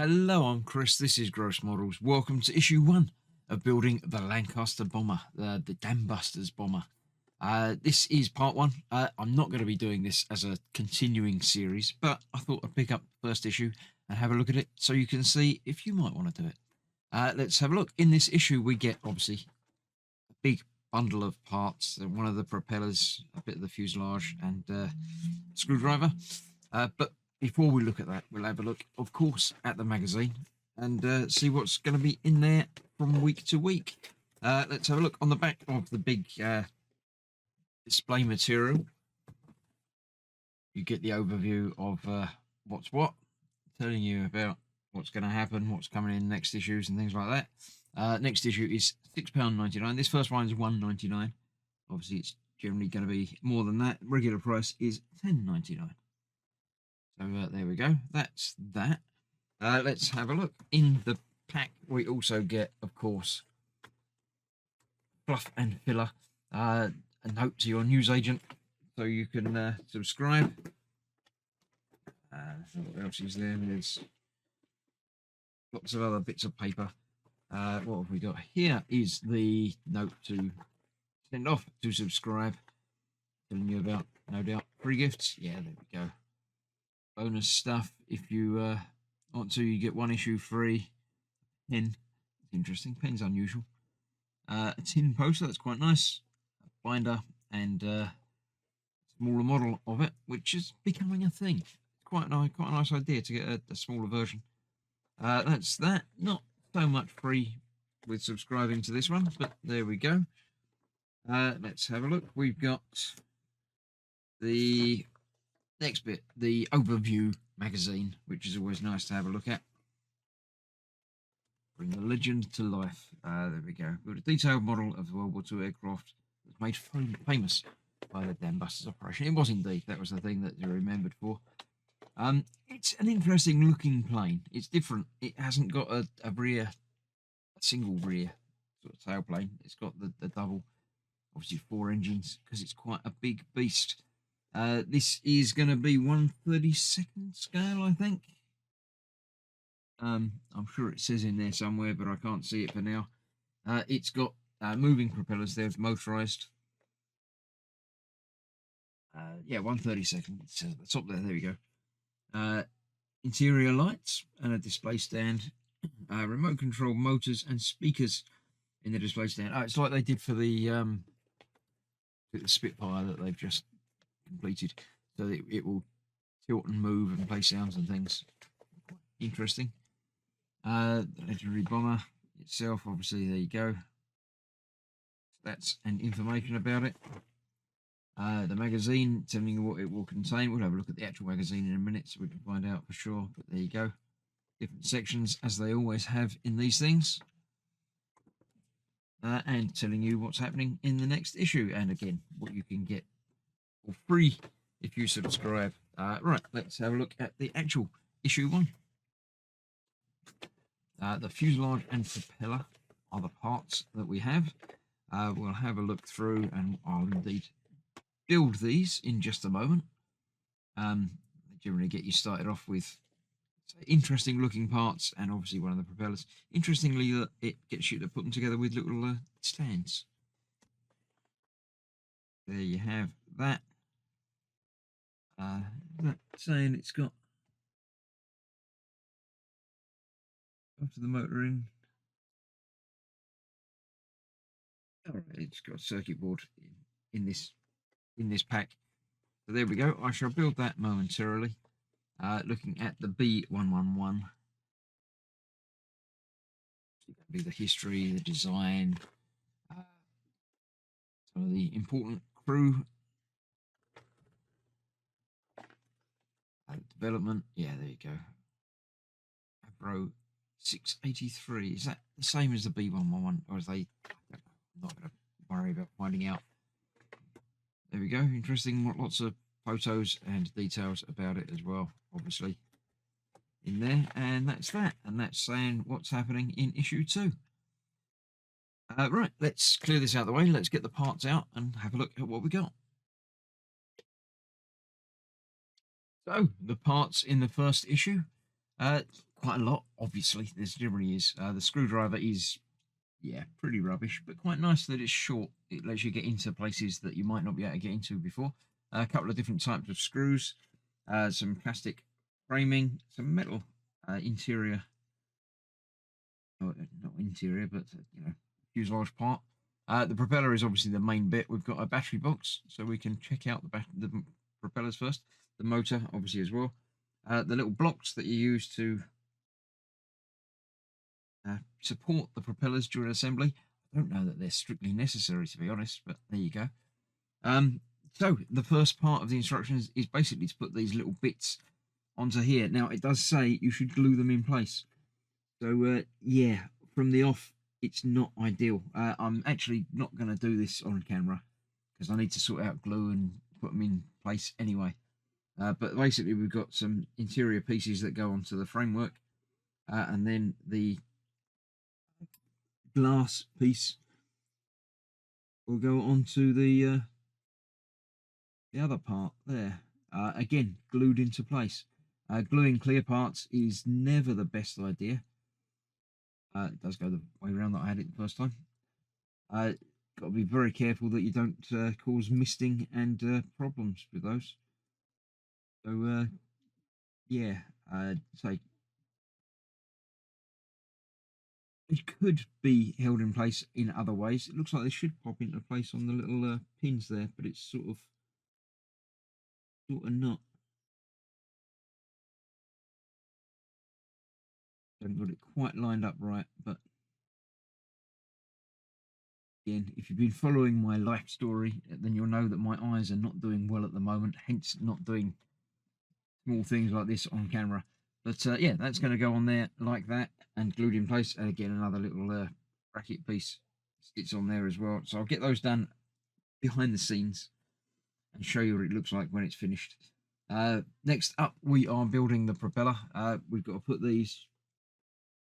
Hello, I'm Chris. This is Gross Models. Welcome to issue 1 of building the Lancaster bomber, the Dam Busters bomber. This is part 1. I'm not going to be doing this as a continuing series, but I thought I'd pick up the first issue and have a look at it so you can see if you might want to do it. Let's have a look. In this issue, we get, obviously, a big bundle of parts. One of the propellers, a bit of the fuselage, and screwdriver. But before we look at that, we'll have a look, of course, at the magazine and see what's going to be in there from week to week. Let's have a look on the back of the big display material. You get the overview of what's what, telling you about what's going to happen, what's coming in next issues and things like that. Next issue is £6.99. This first one is £1.99. Obviously, it's generally going to be more than that. Regular price is £10.99. So there we go. That's that. Let's have a look. In the pack, we also get, of course, fluff and filler. A note to your newsagent so you can subscribe. What else is there? There's lots of other bits of paper. What have we got? Here is the note to send off to subscribe. Telling you about, no doubt, free gifts. Yeah, there we go. Bonus stuff. If you want to, you get one issue free. Pen. Interesting. Pen's unusual. A tin poster. That's quite nice. A binder and smaller model of it, which is becoming a thing. Quite a nice idea to get a smaller version. That's that. Not so much free with subscribing to this one, but there we go. Let's have a look. We've got the next bit, the overview magazine, which is always nice to have a look at. Bring the legend to life. There we go. We've got a detailed model of the World War II aircraft that's made famous by the Dam Busters operation. It was indeed. That was the thing that you're remembered for. It's an interesting looking plane. It's different. It hasn't got a single rear sort of tailplane. It's got the double, obviously 4 engines, because it's quite a big beast. This is going to be 1/32nd scale, I think. I'm sure it says in there somewhere, but I can't see it for now. It's got moving propellers. They're motorized. Yeah, 1/32nd. It says at the top there. There we go. Interior lights and a display stand. Remote control motors and speakers in the display stand. Oh, it's like they did for the Spitfire that they've just completed, so that it will tilt and move and play sounds and things. Interesting. The legendary bomber itself, obviously, there you go. That's an information about it. The magazine telling you what it will contain. We'll have a look at the actual magazine in a minute so we can find out for sure, but there you go. Different sections, as they always have in these things. And telling you what's happening in the next issue, and again, what you can get for free if you subscribe. Right, let's have a look at the actual issue 1. The fuselage and propeller are the parts that we have. We'll have a look through, and I'll indeed build these in just a moment. They generally get you started off with interesting looking parts, and obviously one of the propellers. Interestingly, it gets you to put them together with little stands. There you have that. That saying it's got after the motor in. All right, it's got a circuit board in this pack. So there we go. I shall build that momentarily. Looking at the B111. Be the history, the design, some of the important crew, development. Yeah, there you go. Avro 683. Is that the same as the B111, or is they? I'm not going to worry about finding out. There we go. Interesting. Lots of photos and details about it as well, obviously, in there. And that's that. And that's saying what's happening in issue 2. Right, let's clear this out of the way. Let's get the parts out and have a look at what we got. So, the parts in the first issue. quite a lot. Obviously, there generally is. The screwdriver is, yeah, pretty rubbish, but quite nice that it's short. It lets you get into places that you might not be able to get into before. A couple of different types of screws, some plastic framing, some metal interior, not interior, but fuselage part. The propeller is obviously the main bit. We've got a battery box, so we can check out the propellers first. The motor, obviously, as well. The little blocks that you use to support the propellers during assembly. I don't know that they're strictly necessary, to be honest, but there you go. So the first part of the instructions is basically to put these little bits onto here. Now, it does say you should glue them in place. So, yeah, from the off, it's not ideal. I'm actually not going to do this on camera because I need to sort out glue and put them in place anyway. But basically, we've got some interior pieces that go onto the framework, and then the glass piece will go onto the other part there. Again, glued into place. Gluing clear parts is never the best idea. It does go the way around that I had it the first time. Got to be very careful that you don't cause misting and problems with those. So, yeah, say it could be held in place in other ways. It looks like they should pop into place on the little pins there, but it's sort of not. Haven't got it quite lined up right, but again, if you've been following my life story, then you'll know that my eyes are not doing well at the moment, hence not doing small things like this on camera. But yeah, that's going to go on there like that and glued in place. And again, another little bracket piece sits on there as well. So I'll get those done behind the scenes and show you what it looks like when it's finished. Next up, we are building the propeller. We've got to put these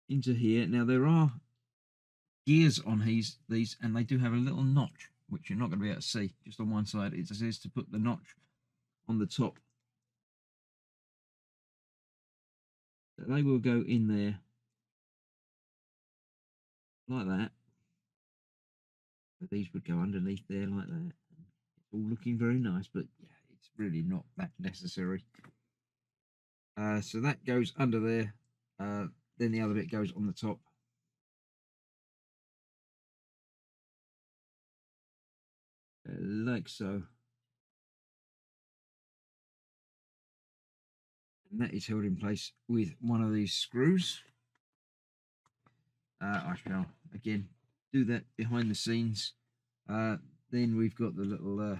into here. Now, there are gears on these, and they do have a little notch, which you're not going to be able to see. Just on one side, it says to put the notch on the top. So they will go in there like that. But these would go underneath there like that. It's all looking very nice, but yeah, it's really not that necessary. So that goes under there. Then the other bit goes on the top. Like so. And that is held in place with one of these screws. I shall again do that behind the scenes. Then we've got the little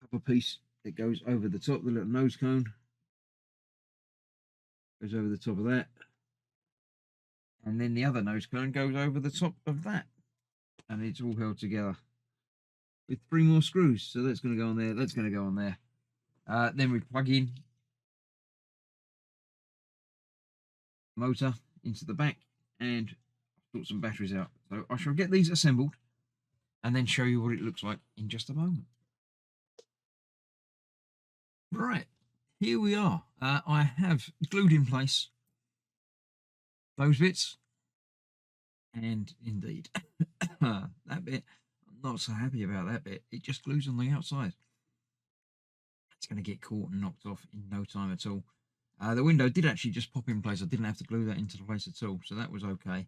upper piece that goes over the top, the little nose cone goes over the top of that, and then the other nose cone goes over the top of that, and it's all held together with 3 more screws. So that's going to go on there, that's going to go on there. Then we plug in motor into the back and sort some batteries out. So I shall get these assembled and then show you what it looks like in just a moment. Right, here we are. I have glued in place those bits, and indeed that bit, I'm not so happy about that bit. It just glues on the outside. It's going to get caught and knocked off in no time at all. The window did actually just pop in place. I didn't have to glue that into place at all, so that was okay.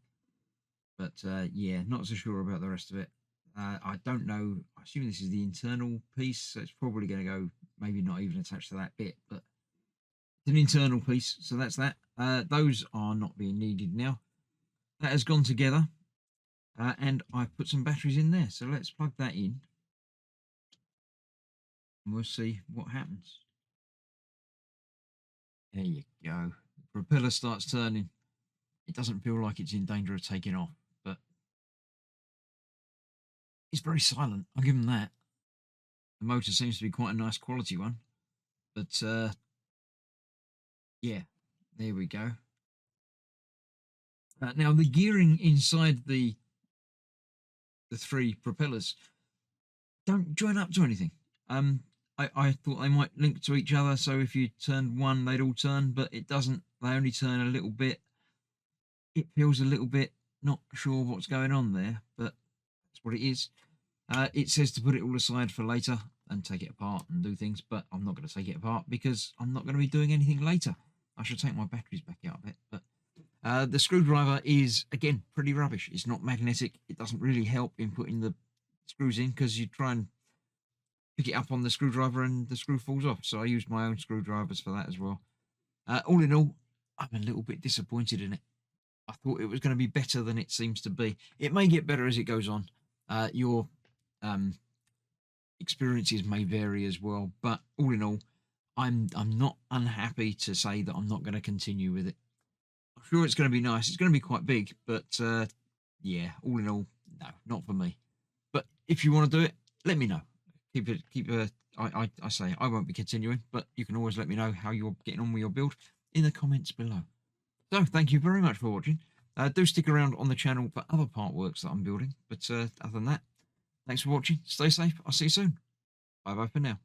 But yeah, not so sure about the rest of it. I don't know. I assume this is the internal piece, so it's probably going to go maybe not even attached to that bit, but it's an internal piece, so that's that. Those are not being needed now. That has gone together, and I've put some batteries in there. So let's plug that in, and we'll see what happens. There you go. The propeller starts turning. It doesn't feel like it's in danger of taking off, but it's very silent. I'll give them that. The motor seems to be quite a nice quality one, but yeah, there we go. Now the gearing inside the 3 propellers don't join up to anything. I thought they might link to each other, so if you turned one, they'd all turn, but it doesn't they only turn a little bit. It feels a little bit not sure what's going on there, but that's what it is. It says to put it all aside for later and take it apart and do things, but I'm not going to take it apart because I'm not going to be doing anything later. I should take my batteries back out a bit, but the screwdriver is, again, pretty rubbish. It's not magnetic. It doesn't really help in putting the screws in because you try and pick it up on the screwdriver and the screw falls off. So I used my own screwdrivers for that as well. All in all, I'm a little bit disappointed in it. I thought it was going to be better than it seems to be. It may get better as it goes on. Your experiences may vary as well, but all in all, I'm not unhappy to say that I'm not going to continue with it. I'm sure it's going to be nice. It's going to be quite big, but yeah, all in all, no, not for me. But if you want to do it, let me know. I say I won't be continuing, but you can always let me know how you're getting on with your build in the comments below. So thank you very much for watching. Do stick around on the channel for other part works that I'm building. But other than that, thanks for watching. Stay safe. I'll see you soon. Bye bye for now.